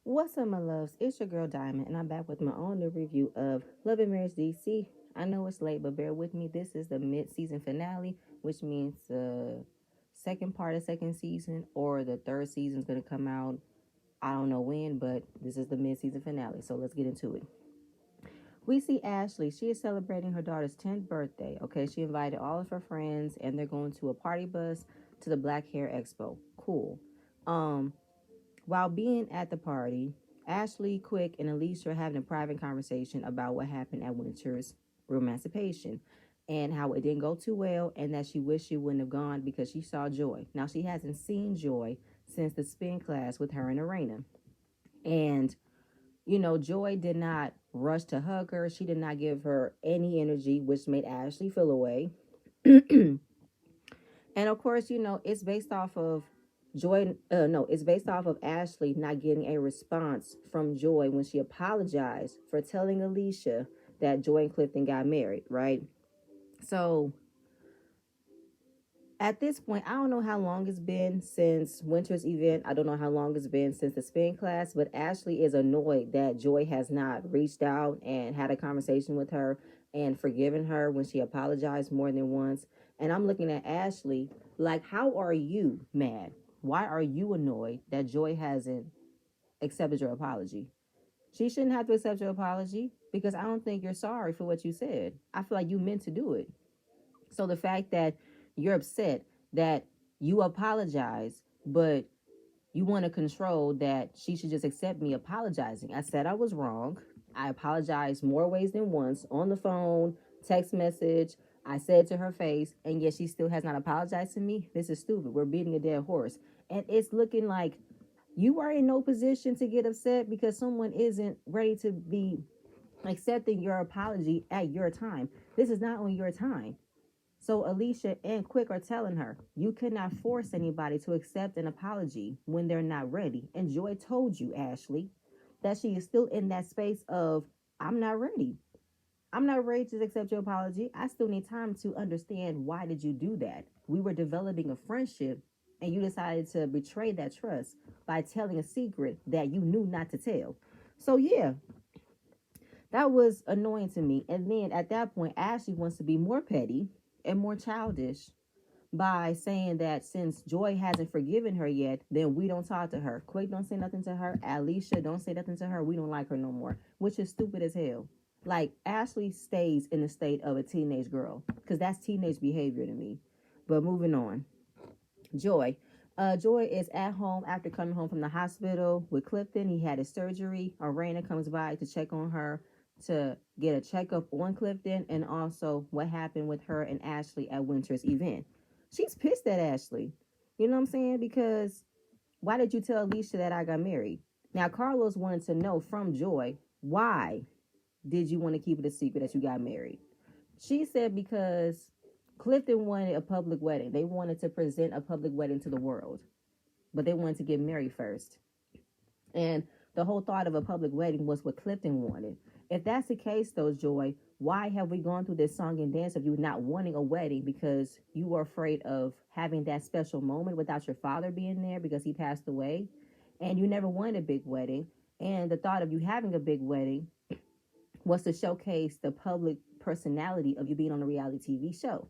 What's up, my loves? It's your girl Diamond, and I'm back with my own new review of Love and Marriage DC. I know it's late, but bear with me. This is the mid-season finale, which means the second part of second season or the third season is going to come out. I don't know when, but this is the mid-season finale, so let's get into it. We see Ashley. She is celebrating her daughter's 10th birthday. Okay, she invited all of her friends, and they're going to a party bus to the Black Hair Expo. Cool. Um, while being at the party, Ashley, Quick, and Alicia are having a private conversation about what happened at Winter's emancipation and how it didn't go too well and that she wished she wouldn't have gone because she saw Joy. Now, she hasn't seen Joy since the spin class with her and Arena. And, Joy did not rush to hug her. She did not give her any energy, which made Ashley feel away. And of course, it's based off of Joy. No, it's based off of Ashley not getting a response from Joy when she apologized for telling Alicia that Joy and Clifton got married, right? So at this point, I don't know how long it's been since Winter's event. I don't know how long it's been since the spin class, but Ashley is annoyed that Joy has not reached out and had a conversation with her and forgiven her when she apologized more than once. And I'm looking at Ashley like, how are you mad? Why are you annoyed that Joy hasn't accepted your apology? She shouldn't have to accept your apology because I don't think you're sorry for what you said. I feel like you meant to do it. So the fact that you're upset that you apologize, but you want to control that she should just accept me apologizing. I said I was wrong. I apologized more ways than once on the phone, text message. I said to her face, and yet she still has not apologized to me. This is stupid. We're beating a dead horse. And it's looking like you are in no position to get upset because someone isn't ready to be accepting your apology at your time. This is not on your time. So Alicia and Quick are telling her, you cannot force anybody to accept an apology when they're not ready. And Joy told you, Ashley, that she is still in that space of, I'm not ready. I'm not ready to accept your apology. I still need time to understand why did you do that. We were developing a friendship and you decided to betray that trust by telling a secret that you knew not to tell. So yeah, that was annoying to me. And then at that point, Ashley wants to be more petty and more childish by saying that since Joy hasn't forgiven her yet, then we don't talk to her. Quick don't say nothing to her. Alicia don't say nothing to her. We don't like her no more, which is stupid as hell. Like Ashley stays in the state of a teenage girl because that's teenage behavior to me. But moving on, Joy. Joy is at home after coming home from the hospital with Clifton. He had his surgery. Arena comes by to check on her to get a checkup on Clifton and also what happened with her and Ashley at Winter's event. She's pissed at Ashley. You know what I'm saying? Because why did you tell Alicia that I got married? Now, Carlos wanted to know from Joy, why did you want to keep it a secret that you got married? She said because Clifton wanted a public wedding. They wanted to present a public wedding to the world, but they wanted to get married first. And the whole thought of a public wedding was what Clifton wanted. If that's the case, though, Joy, why have we gone through this song and dance of you not wanting a wedding because you were afraid of having that special moment without your father being there because he passed away? And you never wanted a big wedding. And the thought of you having a big wedding was to showcase the public personality of you being on a reality TV show.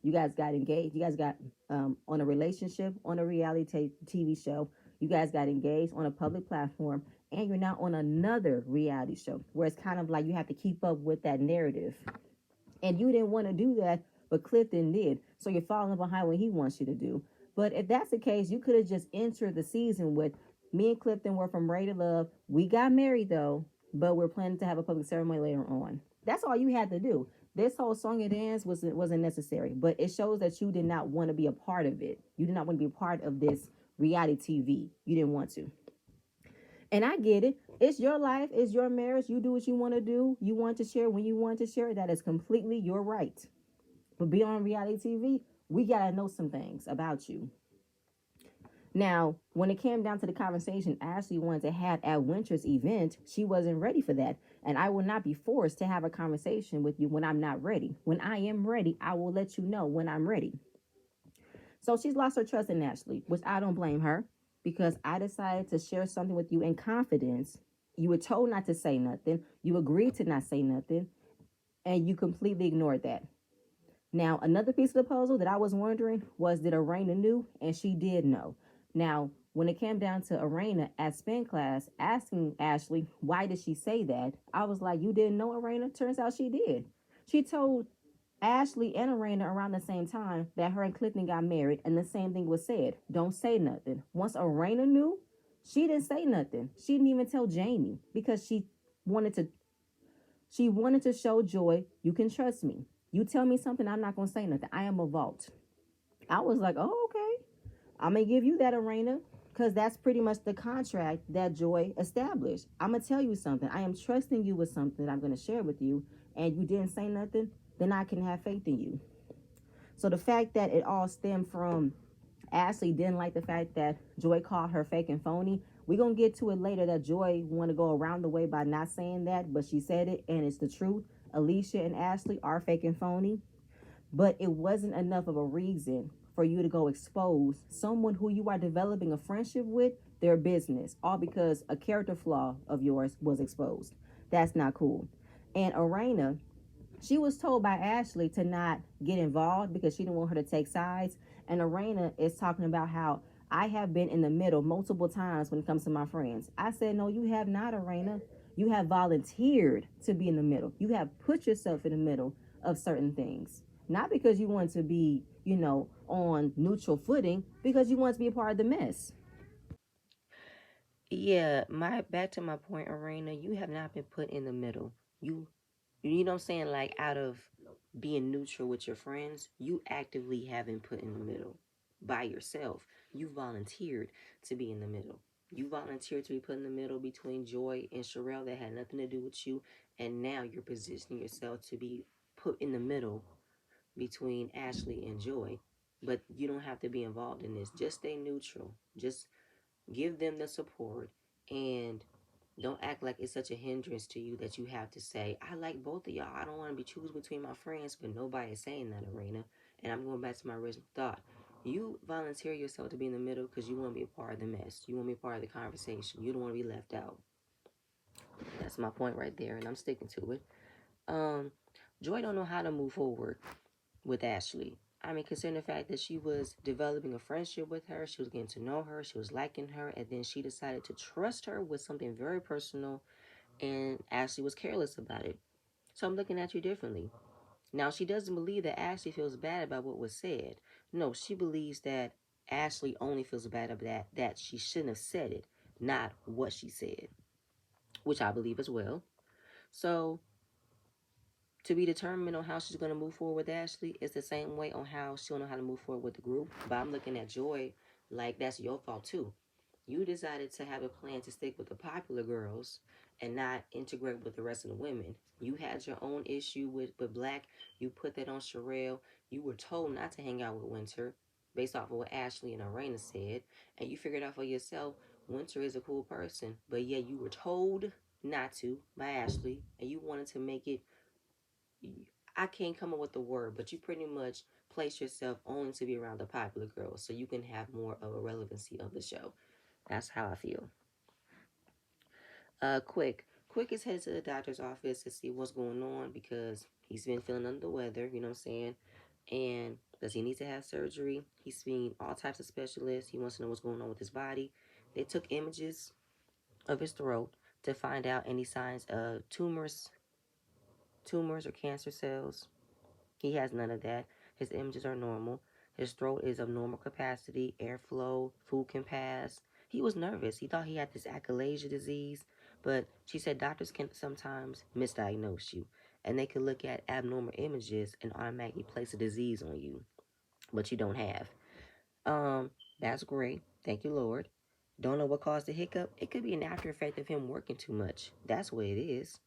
You guys got engaged. You guys got on a relationship on a reality TV show. You guys got engaged on a public platform, and you're now on another reality show where it's kind of like you have to keep up with that narrative. And you didn't want to do that, but Clifton did. So you're falling behind what he wants you to do. But if that's the case, you could have just entered the season with me and Clifton were from Ray to Love. We got married though, but we're planning to have a public ceremony later on. That's all you had to do. This whole song and dance wasn't necessary, but it shows that you did not want to be a part of it. You did not want to be a part of this reality TV. You didn't want to. And I get it. It's your life. It's your marriage. You do what you want to do. You want to share when you want to share. That is completely your right. But be on reality TV, we got to know some things about you. Now, when it came down to the conversation Ashley wanted to have at Winter's event, she wasn't ready for that. And I will not be forced to have a conversation with you when I'm not ready. When I am ready, I will let you know when I'm ready. So she's lost her trust in Ashley, which I don't blame her because I decided to share something with you in confidence. You were told not to say nothing. You agreed to not say nothing, and you completely ignored that. Now, another piece of the puzzle that I was wondering was, did Arena knew? And she did know. Now, when it came down to Arena at spin class asking Ashley, why did she say that? I was like, you didn't know, Arena? Turns out she did. She told Ashley and Arena around the same time that her and Clifton got married, and the same thing was said. Don't say nothing. Once Arena knew, she didn't say nothing. She didn't even tell Jamie because wanted to wanted to show Joy, you can trust me. You tell me something, I'm not gonna say nothing. I am a vault. I was like, oh, okay. I'm gonna give you that, Arena, because that's pretty much the contract that Joy established. I'm gonna tell you something. I am trusting you with something that I'm gonna share with you, and you didn't say nothing, then I can have faith in you. So the fact that it all stemmed from Ashley didn't like the fact that Joy called her fake and phony. We're gonna get to it later that Joy wanna go around the way by not saying that, but she said it and it's the truth. Alicia and Ashley are fake and phony, but it wasn't enough of a reason for you to go expose someone who you are developing a friendship with, their business, all because a character flaw of yours was exposed. That's not cool. And Arena, she was told by Ashley to not get involved because she didn't want her to take sides. And Arena is talking about how I have been in the middle multiple times when it comes to my friends. I said, no, you have not, Arena. You have volunteered to be in the middle. You have put yourself in the middle of certain things. Not because you want to be, on neutral footing, because you want to be a part of the mess. Yeah, my back to my point, Arena, you have not been put in the middle. You know what I'm saying? Like out of being neutral with your friends, you actively haven't put in the middle by yourself. You volunteered to be in the middle. You volunteered to be put in the middle between Joy and Sherelle that had nothing to do with you, and now you're positioning yourself to be put in the middle between Ashley and Joy. But you don't have to be involved in this. Just stay neutral. Just give them the support and don't act like it's such a hindrance to you that you have to say, I like both of y'all. I don't want to be choosing between my friends, but nobody is saying that, Arena. And I'm going back to my original thought. You volunteer yourself to be in the middle because you want to be a part of the mess. You want to be a part of the conversation. You don't want to be left out. That's my point right there, and I'm sticking to it. Um, Joy don't know how to move forward with Ashley. I mean, considering the fact that she was developing a friendship with her, she was getting to know her, she was liking her, and then she decided to trust her with something very personal, and Ashley was careless about it. So I'm looking at you differently. Now, she doesn't believe that Ashley feels bad about what was said. No, she believes that Ashley only feels bad about that she shouldn't have said it, not what she said, which I believe as well. So to be determined on how she's going to move forward with Ashley is the same way on how she'll know how to move forward with the group. But I'm looking at Joy like that's your fault too. You decided to have a plan to stick with the popular girls and not integrate with the rest of the women. You had your own issue with Black. You put that on Sherelle. You were told not to hang out with Winter based off of what Ashley and Arena said. And you figured out for yourself Winter is a cool person. But yeah, you were told not to by Ashley and you wanted to make it, I can't come up with the word, but you pretty much place yourself only to be around the popular girls so you can have more of a relevancy of the show. That's how I feel. Quick is headed to the doctor's office to see what's going on because he's been feeling under the weather, you know what I'm saying? And does he need to have surgery? He's seen all types of specialists. He wants to know what's going on with his body. They took images of his throat to find out any signs of tumors or cancer cells. He has none of that. His images are normal. His throat is of normal capacity, airflow, food can pass. He was nervous. He thought he had this achalasia disease, but she said doctors can sometimes misdiagnose you, and they can look at abnormal images and automatically place a disease on you, but you don't have. Um, that's great. Thank you, Lord. Don't know what caused the hiccup. It could be an after effect of him working too much. That's what it is.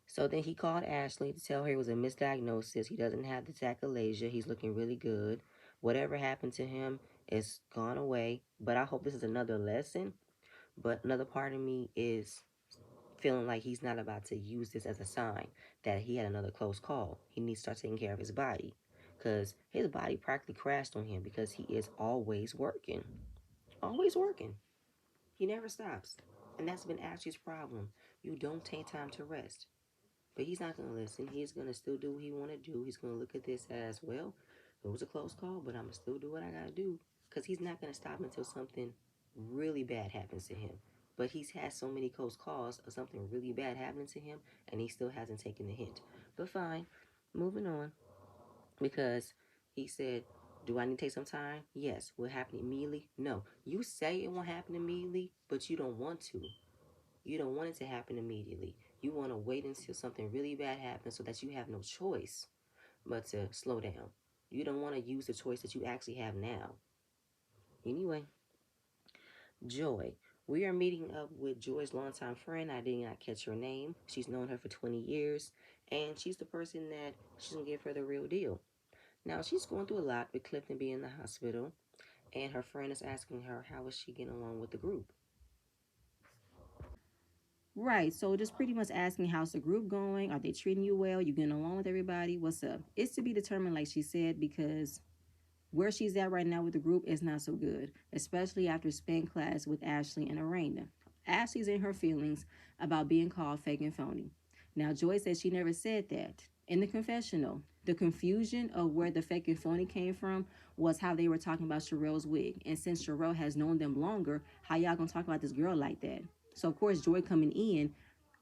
So then he called Ashley to tell her it was a misdiagnosis. He doesn't have the achalasia. He's looking really good. Whatever happened to him is gone away. But I hope this is another lesson. But another part of me is feeling like he's not about to use this as a sign that he had another close call. He needs to start taking care of his body. Because his body practically crashed on him because he is always working. Always working. He never stops. And that's been Ashley's problem. You don't take time to rest. But he's not going to listen. He's going to still do what he want to do. He's going to look at this as, well, it was a close call, but I'm going to still do what I got to do. Because he's not going to stop until something really bad happens to him. But he's had so many close calls of something really bad happening to him, and he still hasn't taken the hint. But fine, moving on. Because he said, do I need to take some time? Yes. Will it happen immediately? No. You say it won't happen immediately, but you don't want to. You don't want it to happen immediately. You want to wait until something really bad happens so that you have no choice but to slow down. You don't want to use the choice that you actually have now. Anyway, Joy. We are meeting up with Joy's longtime friend. I did not catch her name. She's known her for 20 years, and she's the person that she's going to give her the real deal. Now, she's going through a lot with Clifton being in the hospital, and her friend is asking her how is she getting along with the group. Right. So just pretty much asking how's the group going? Are they treating you well? You getting along with everybody? What's up? It's to be determined, like she said, because where she's at right now with the group is not so good, especially after spin class with Ashley and Arena. Ashley's in her feelings about being called fake and phony. Now, Joy said she never said that. In the confessional, the confusion of where the fake and phony came from was how they were talking about Sherelle's wig. And since Sherelle has known them longer, how y'all gonna talk about this girl like that? So, of course, Joy coming in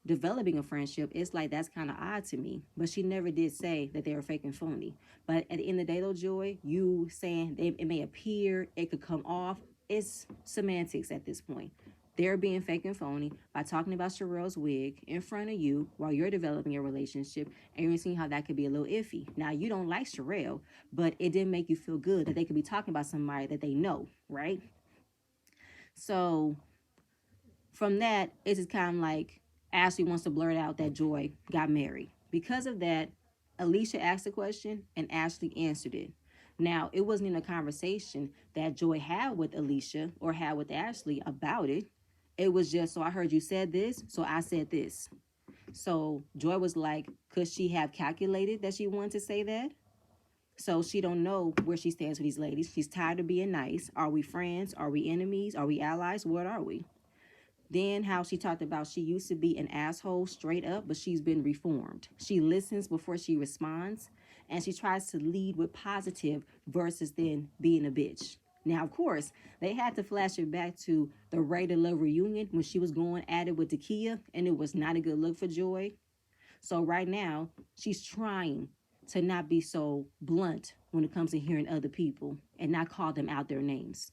developing a friendship, it's like that's kind of odd to me. But she never did say that they were fake and phony. But at the end of the day, though, Joy, you saying it may appear, it could come off, it's semantics at this point. They're being fake and phony by talking about Sherelle's wig in front of you while you're developing a relationship, and you're seeing how that could be a little iffy. Now, you don't like Sherelle, but it didn't make you feel good that they could be talking about somebody that they know, right? So from that, it's just kind of like Ashley wants to blurt out that Joy got married. Because of that, Alicia asked a question and Ashley answered it. Now, it wasn't even a conversation that Joy had with Alicia or had with Ashley about it. It was just, so I heard you said this, so I said this. So Joy was like, could she have calculated that she wanted to say that? So she don't know where she stands with these ladies. She's tired of being nice. Are we friends? Are we enemies? Are we allies? What are we? Then how she talked about she used to be an asshole straight up, but she's been reformed. She listens before she responds, and she tries to lead with positive versus then being a bitch. Now, of course, they had to flash it back to the Ray to Love reunion when she was going at it with Takia, and it was not a good look for Joy. So right now, she's trying to not be so blunt when it comes to hearing other people and not call them out their names.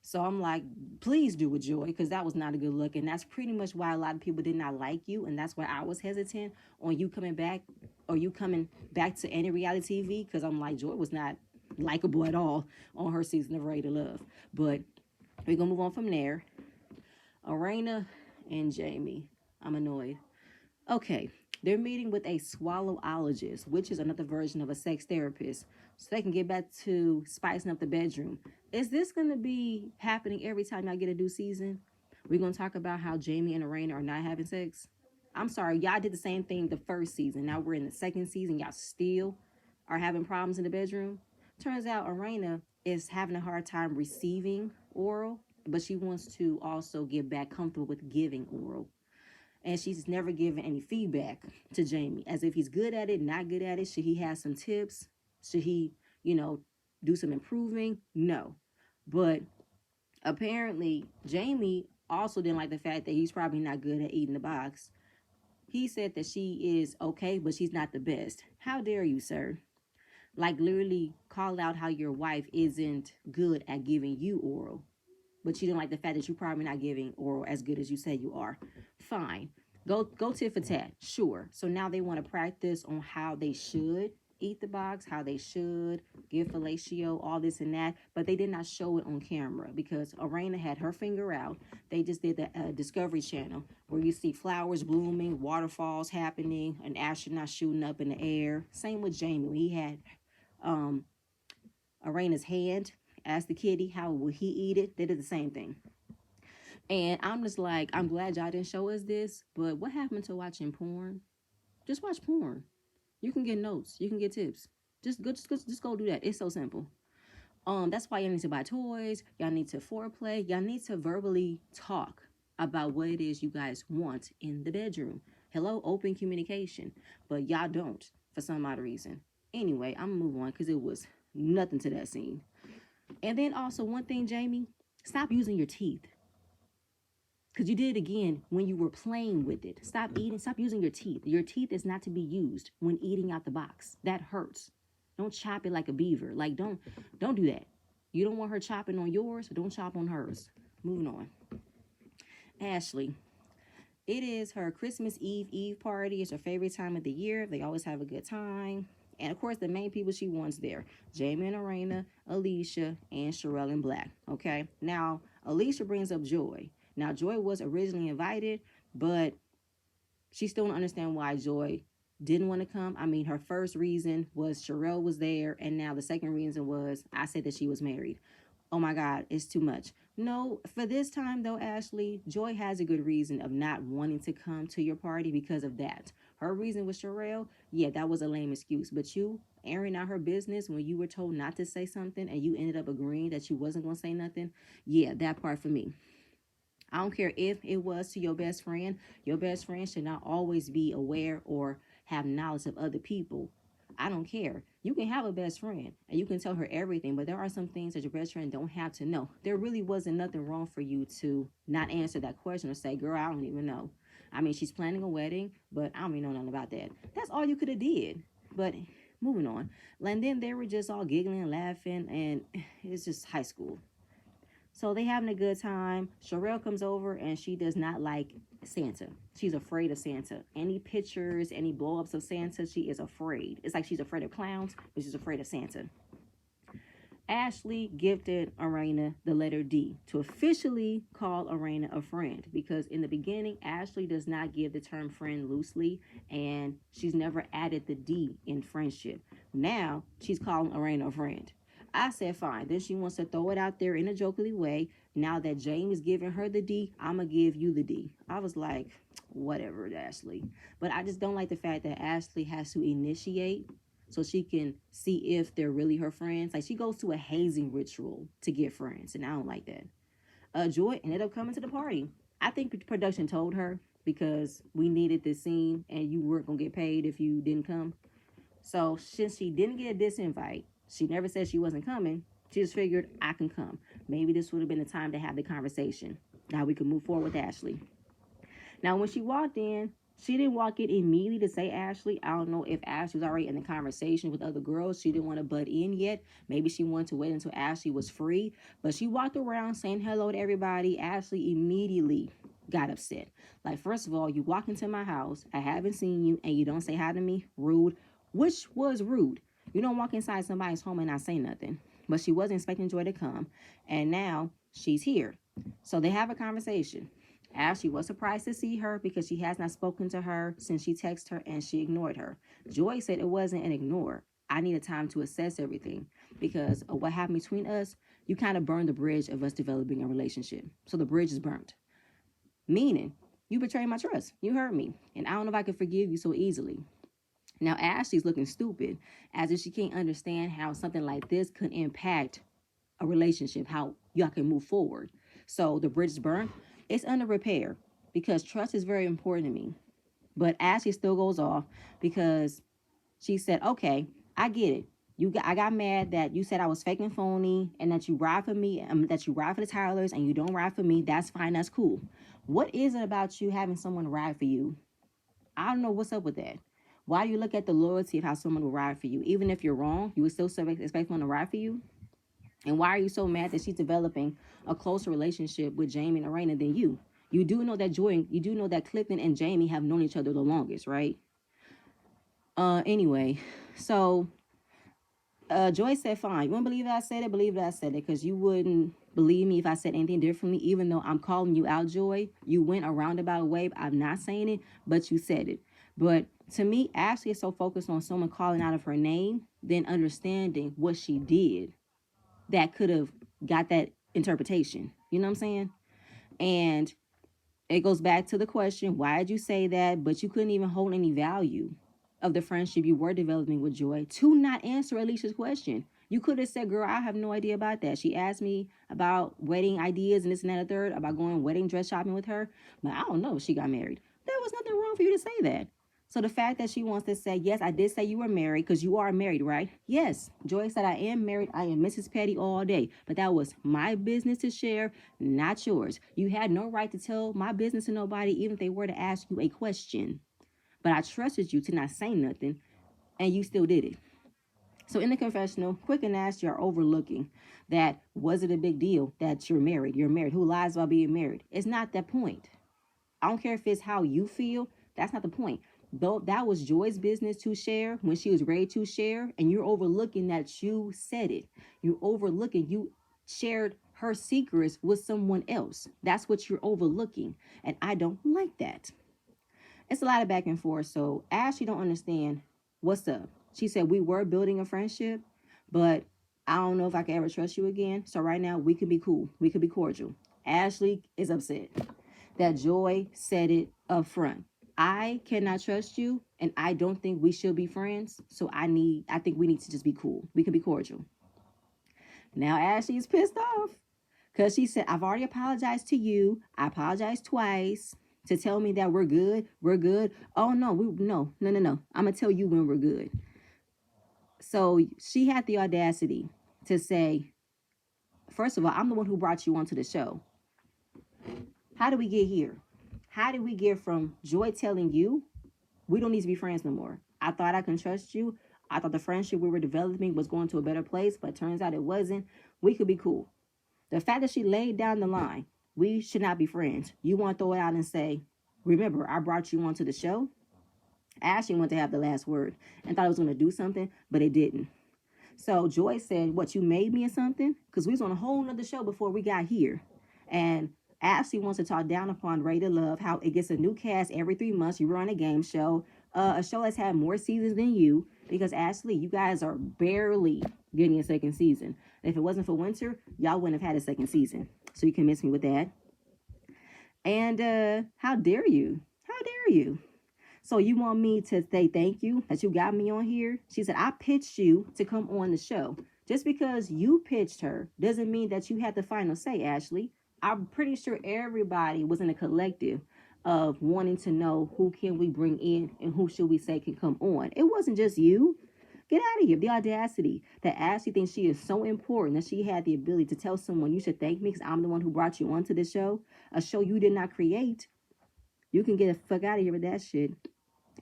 So I'm like, please do with Joy, because that was not a good look. And that's pretty much why a lot of people did not like you. And that's why I was hesitant on you coming back or you coming back to any reality TV, because I'm like, Joy was not likable at all on her season of Ready to Love. But we're going to move on from there. Arena and Jamie. I'm annoyed. Okay, they're meeting with a swallowologist, which is another version of a sex therapist, so they can get back to spicing up the bedroom. Is this going to be happening every time I get a new season? We're going to talk about how Jamie and Arena are not having sex. I'm sorry, y'all did the same thing the first season. Now we're in the second season. Y'all still are having problems in the bedroom. Turns out Arena is having a hard time receiving oral, but she wants to also get back comfortable with giving oral, and she's never given any feedback to Jamie, as if he's good at it, not good at it. Should he have some tips? Should he, do some improving? No. But apparently, Jamie also didn't like the fact that he's probably not good at eating the box. He said that she is okay, but she's not the best. How dare you, sir? Like, literally call out how your wife isn't good at giving you oral, but you don't like the fact that you're probably not giving oral as good as you say you are. Fine. Go tit for tat. Sure. So now they want to practice on how they should eat the box, how they should give fellatio, all this and that, but they did not show it on camera because Arena had her finger out. They just did the Discovery Channel where you see flowers blooming, waterfalls happening, an astronaut shooting up in the air. Same with Jamie. He had Arena's hand, asked the kitty how will he eat it. They did the same thing. And I'm just like, I'm glad y'all didn't show us this, but what happened to watching porn? Just watch porn. You can get notes. You can get tips. Just go do that. It's so simple. That's why y'all need to buy toys. Y'all need to foreplay. Y'all need to verbally talk about what it is you guys want in the bedroom. Hello, open communication. But y'all don't for some odd reason. Anyway, I'm gonna move on because it was nothing to that scene. And then also one thing, Jamie, stop using your teeth. Because you did it again when you were playing with it. Stop eating. Stop using your teeth. Your teeth is not to be used when eating out the box. That hurts. Don't chop it like a beaver. Like don't do that. You don't want her chopping on yours, but don't chop on hers. Moving on. Ashley. It is her Christmas Eve party. It's her favorite time of the year. They always have a good time. And of course, the main people she wants there: Jamie and Arena, Alicia, and Sherelle and Black. Okay. Now, Alicia brings up Joy. Now, Joy was originally invited, but she still don't understand why Joy didn't want to come. I mean, her first reason was Sherelle was there, and now the second reason was I said that she was married. Oh my God, it's too much. No, for this time though, Ashley, Joy has a good reason of not wanting to come to your party because of that. Her reason was Sherelle. Yeah, that was a lame excuse. But you airing out her business when you were told not to say something and you ended up agreeing that you wasn't going to say nothing. Yeah, that part for me. I don't care if it was to your best friend. Your best friend should not always be aware or have knowledge of other people. I don't care. You can have a best friend and you can tell her everything, but there are some things that your best friend don't have to know. There really wasn't nothing wrong for you to not answer that question or say, girl, I don't even know. I mean, she's planning a wedding, but I don't even know nothing about that. That's all you could have did. But moving on. And then they were just all giggling and laughing, and it's just high school. So they having a good time. Sherelle comes over and she does not like Santa. She's afraid of Santa. Any pictures, any blow-ups of Santa, she is afraid. It's like she's afraid of clowns, but she's afraid of Santa. Ashley gifted Arena the letter D to officially call Arena a friend, because in the beginning, Ashley does not give the term friend loosely, and she's never added the D in friendship. Now she's calling Arena a friend. I said, fine. Then she wants to throw it out there in a jokingly way. Now that James giving her the D, I'm going to give you the D. I was like, whatever, Ashley. But I just don't like the fact that Ashley has to initiate so she can see if they're really her friends. Like, she goes to a hazing ritual to get friends, and I don't like that. Joy ended up coming to the party. I think production told her, because we needed this scene and you weren't going to get paid if you didn't come. So since she didn't get a disinvite, she never said she wasn't coming. She just figured, I can come. Maybe this would have been the time to have the conversation. Now we can move forward with Ashley. Now, when she walked in, she didn't walk in immediately to say Ashley. I don't know if Ashley was already in the conversation with other girls. She didn't want to butt in yet. Maybe she wanted to wait until Ashley was free. But she walked around saying hello to everybody. Ashley immediately got upset. Like, first of all, you walk into my house, I haven't seen you, and you don't say hi to me. Rude. Which was rude. You don't walk inside somebody's home and not say nothing. But she wasn't expecting Joy to come. And now she's here. So they have a conversation. Ashley was surprised to see her because she has not spoken to her since she texted her and she ignored her. Joy said it wasn't an ignore. I needed time to assess everything because of what happened between us. You kind of burned the bridge of us developing a relationship. So the bridge is burnt. Meaning, you betrayed my trust. You hurt me. And I don't know if I can forgive you so easily. Now, Ashley's looking stupid, as if she can't understand how something like this could impact a relationship, how y'all can move forward. So the bridge is burnt. It's under repair because trust is very important to me. But Ashley still goes off because she said, okay, I get it. I got mad that you said I was fake and phony and that you ride for me, that you ride for the Tylers and you don't ride for me. That's fine. That's cool. What is it about you having someone ride for you? I don't know what's up with that. Why do you look at the loyalty of how someone will ride for you? Even if you're wrong, you would still expect someone to ride for you? And why are you so mad that she's developing a closer relationship with Jamie and Arena than you? You do know that you do know that Clifton and Jamie have known each other the longest, right? Anyway, so Joy said, fine. You wouldn't believe that I said it? Believe that I said it, because you wouldn't believe me if I said anything differently, even though I'm calling you out, Joy. You went a roundabout way. I'm not saying it, but you said it. But to me, Ashley is so focused on someone calling out of her name than understanding what she did that could have got that interpretation. You know what I'm saying? And it goes back to the question, why did you say that? But you couldn't even hold any value of the friendship you were developing with Joy to not answer Alicia's question. You could have said, girl, I have no idea about that. She asked me about wedding ideas and this and that and the third, about going wedding dress shopping with her. But I don't know if she got married. There was nothing wrong for you to say that. So the fact that she wants to say, yes, I did say you were married, because you are married, right? Yes, Joy said I am married. I am Mrs. Petty all day. But that was my business to share, not yours. You had no right to tell my business to nobody, even if they were to ask you a question. But I trusted you to not say nothing, and you still did it. So in the confessional, quick and nasty are overlooking that. Was it a big deal that you're married? You're married. Who lies about being married? It's not that point. I don't care if it's how you feel. That's not the point. Though that was Joy's business to share when she was ready to share, and you're overlooking that you said it. You're overlooking you shared her secrets with someone else. That's what you're overlooking, and I don't like that. It's a lot of back and forth. So Ashley don't understand what's up. She said we were building a friendship, but I don't know if I can ever trust you again. So right now we could be cool. We could be cordial. Ashley is upset that Joy said it up front. I cannot trust you, and I don't think we should be friends. So I think we need to just be cool. We can be cordial. Now Ashley is pissed off because she said, I've already apologized to you. I apologized twice to tell me that we're good. We're good. Oh, no, no. I'm going to tell you when we're good. So she had the audacity to say, first of all, I'm the one who brought you onto the show. How did we get here? How did we get from Joy telling you we don't need to be friends no more? I thought I can trust you. I thought the friendship we were developing was going to a better place, but turns out it wasn't. We could be cool. The fact that she laid down the line, we should not be friends. You want to throw it out and say, remember, I brought you onto the show? Ashley wanted to have the last word and thought it was going to do something, but it didn't. So Joy said, what, you made me or something? Because we was on a whole nother show before we got here. And Ashley wants to talk down upon Ray to Love, how it gets a new cast every 3 months. You were on a game show, a show that's had more seasons than you, because Ashley, you guys are barely getting a second season. If it wasn't for Winter, y'all wouldn't have had a second season. So you can miss me with that. And how dare you? How dare you? So you want me to say thank you that you got me on here? She said, I pitched you to come on the show. Just because you pitched her doesn't mean that you had the final say, Ashley. I'm pretty sure everybody was in a collective of wanting to know who can we bring in and who should we say can come on. It wasn't just you. Get out of here. The audacity that Ashley thinks she is so important that she had the ability to tell someone, you should thank me because I'm the one who brought you onto this show, a show you did not create. You can get the fuck out of here with that shit.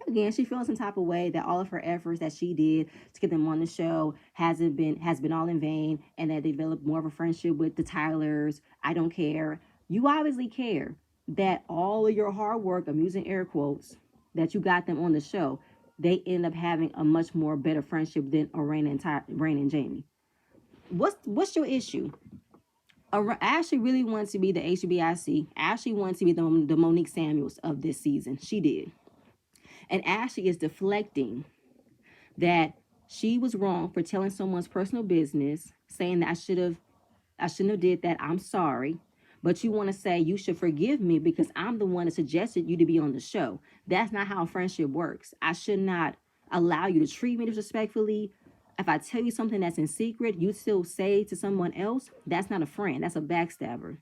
Again, she feels some type of way that all of her efforts that she did to get them on the show has been all in vain, and that they developed more of a friendship with the Tylers. I don't care. You obviously care that all of your hard work, I'm using air quotes, that you got them on the show, they end up having a much more better friendship than Raina and Jamie. What's your issue? Ashley really wants to be the HBIC. Ashley wants to be the Monique Samuels of this season. She did. And Ashley is deflecting that she was wrong for telling someone's personal business, saying that I shouldn't have did that. I'm sorry. But you want to say you should forgive me because I'm the one that suggested you to be on the show. That's not how friendship works. I should not allow you to treat me disrespectfully. If I tell you something that's in secret, you still say to someone else, that's not a friend. That's a backstabber.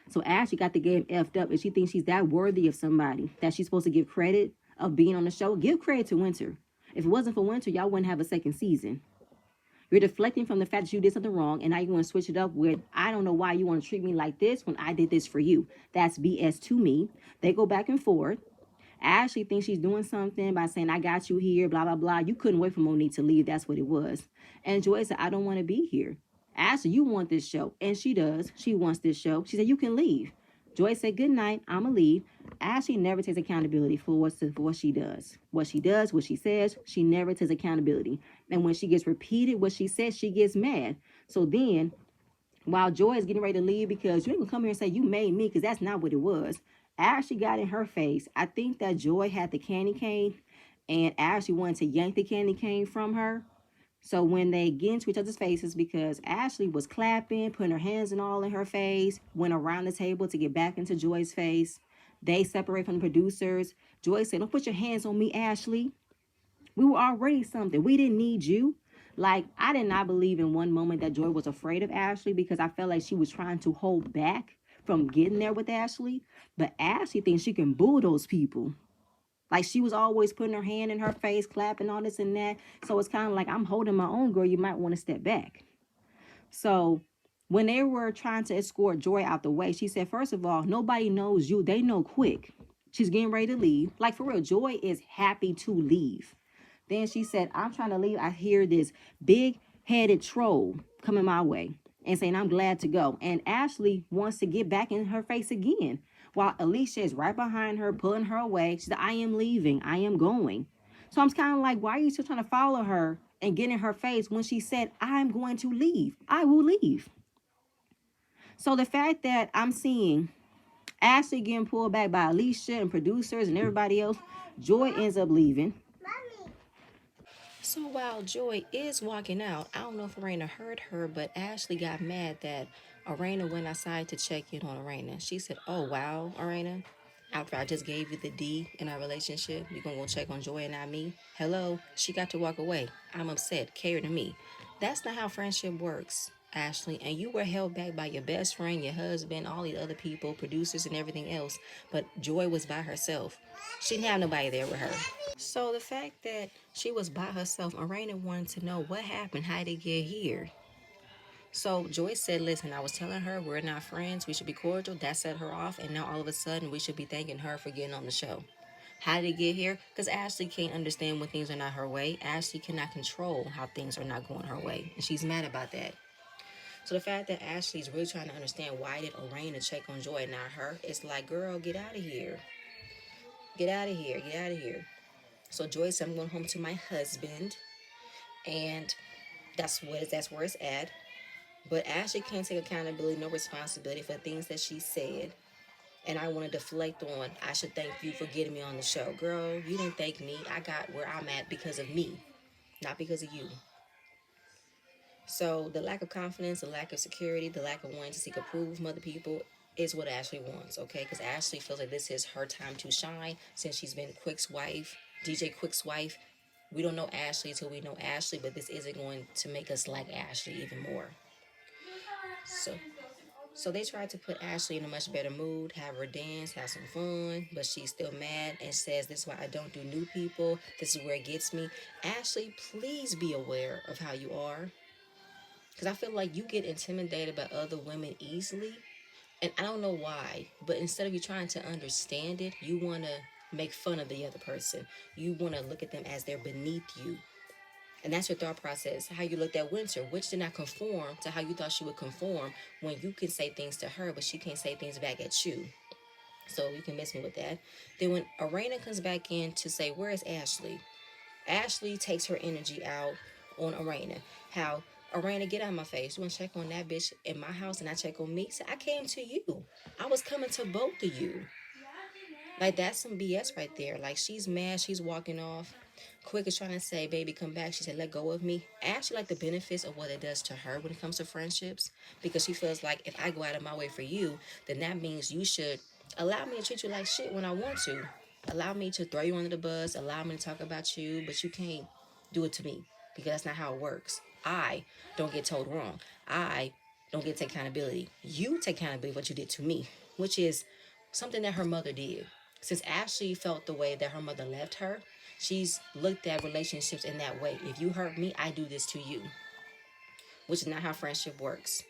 So Ashley got the game effed up, and she thinks she's that worthy of somebody that she's supposed to give credit of being on the show. Give credit to Winter. If it wasn't for Winter, y'all wouldn't have a second season. You're deflecting from the fact that you did something wrong, and now you want to switch it up with, I don't know why you want to treat me like this when I did this for you. That's BS to me. They go back and forth. Ashley thinks she's doing something by saying, I got you here, blah, blah, blah. You couldn't wait for Monique to leave. That's what it was. And Joy said, I don't want to be here. Ashley, you want this show. And she does. She wants this show. She said, you can leave. Joy said, good night. I'm going to leave. Ashley never takes accountability for what she does. What she says, she never takes accountability. And when she gets repeated what she says, she gets mad. So then, while Joy is getting ready to leave because you didn't come here and say you made me, because that's not what it was, Ashley got in her face. I think that Joy had the candy cane, and Ashley wanted to yank the candy cane from her. So when they get into each other's faces, because Ashley was clapping, putting her hands and all in her face, went around the table to get back into Joy's face. They separate from the producers. Joy said, don't put your hands on me, Ashley. We were already something. We didn't need you. Like, I did not believe in one moment that Joy was afraid of Ashley, because I felt like she was trying to hold back from getting there with Ashley. But Ashley thinks she can bulldoze people. Like, she was always putting her hand in her face, clapping all this and that. So it's kind of like, I'm holding my own, girl. You might want to step back. So when they were trying to escort Joy out the way, she said, first of all, nobody knows you. They know quick. She's getting ready to leave. Like, for real, Joy is happy to leave. Then she said, I'm trying to leave. I hear this big-headed troll coming my way and saying, I'm glad to go. And Ashley wants to get back in her face again, while Alicia is right behind her, pulling her away. She said, I am leaving. I am going. So I'm kind of like, why are you still trying to follow her and get in her face when she said, I'm going to leave? I will leave. So the fact that I'm seeing Ashley getting pulled back by Alicia and producers and everybody else, Joy ends up leaving. So while Joy is walking out, I don't know if Arena heard her, but Ashley got mad that Arena went outside to check in on Arena. She said, oh, wow, Arena, after I just gave you the D in our relationship, you're going to go check on Joy and not me? Hello? She got to walk away. I'm upset. Care to me. That's not how friendship works, Ashley. And you were held back by your best friend, your husband, all these other people, producers and everything else. But Joy was by herself. She didn't have nobody there with her. So the fact that she was by herself, Arena wanted to know what happened, how did it get here? So Joyce said, listen, I was telling her we're not friends, we should be cordial. That set her off, and now all of a sudden we should be thanking her for getting on the show. How did it get here? Because Ashley can't understand when things are not her way. Ashley cannot control how things are not going her way, and she's mad about that. So the fact that Ashley's really trying to understand why did Arena check on Joy and not her, it's like, girl, get out of here. Get out of here. Get out of here. So Joy said, I'm going home to my husband, and that's where it's at. But Ashley can't take accountability, no responsibility for things that she said. And I want to deflect on, I should thank you for getting me on the show. Girl, you didn't thank me. I got where I'm at because of me, not because of you. So the lack of confidence, the lack of security, the lack of wanting to seek approval from other people is what Ashley wants, okay? Because Ashley feels like this is her time to shine since she's been Quick's wife, DJ Quick's wife. We don't know Ashley until we know Ashley, but this isn't going to make us like Ashley even more. So they tried to put Ashley in a much better mood, have her dance, have some fun, but she's still mad and says, this is why I don't do new people. This is where it gets me. Ashley, please be aware of how you are. Because I feel like you get intimidated by other women easily. And I don't know why, but instead of you trying to understand it, you want to make fun of the other person. You want to look at them as they're beneath you. And that's your thought process, how you looked at Winter, which did not conform to how you thought she would conform when you can say things to her, but she can't say things back at you. So you can miss me with that. Then when Arena comes back in to say, where is Ashley? Ashley takes her energy out on Arena. How, Arena, get out of my face. You want to check on that bitch in my house and I check on me? So I came to you. I was coming to both of you. Like, that's some BS right there. Like, she's mad. She's walking off. Quick is trying to say, baby, come back. She said, let go of me. I actually like the benefits of what it does to her when it comes to friendships, because she feels like if I go out of my way for you, then that means you should allow me to treat you like shit when I want to. Allow me to throw you under the bus. Allow me to talk about you, but you can't do it to me, because that's not how it works. I don't get told wrong. I don't get to take accountability. You take accountability for what you did to me, which is something that her mother did. Since Ashley felt the way that her mother left her, she's looked at relationships in that way. If you hurt me, I do this to you, which is not how friendship works.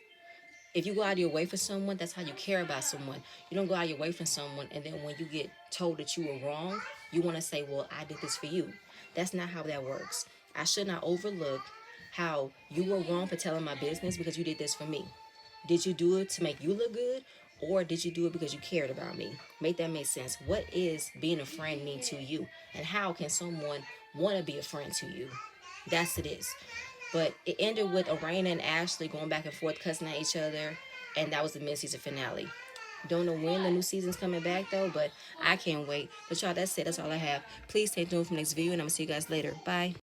If you go out of your way for someone, that's how you care about someone. You don't go out of your way for someone, and then when you get told that you were wrong, you want to say, well, I did this for you. That's not how that works. I should not overlook how you were wrong for telling my business because you did this for me. Did you do it to make you look good? Or did you do it because you cared about me? Make that make sense. What is being a friend mean to you? And how can someone want to be a friend to you? That's it is. But it ended with Arena and Ashley going back and forth, cussing at each other. And that was the mid-season finale. Don't know when the new season's coming back, though. But I can't wait. But y'all, that's it. That's all I have. Please stay tuned for the next video. And I'm going to see you guys later. Bye.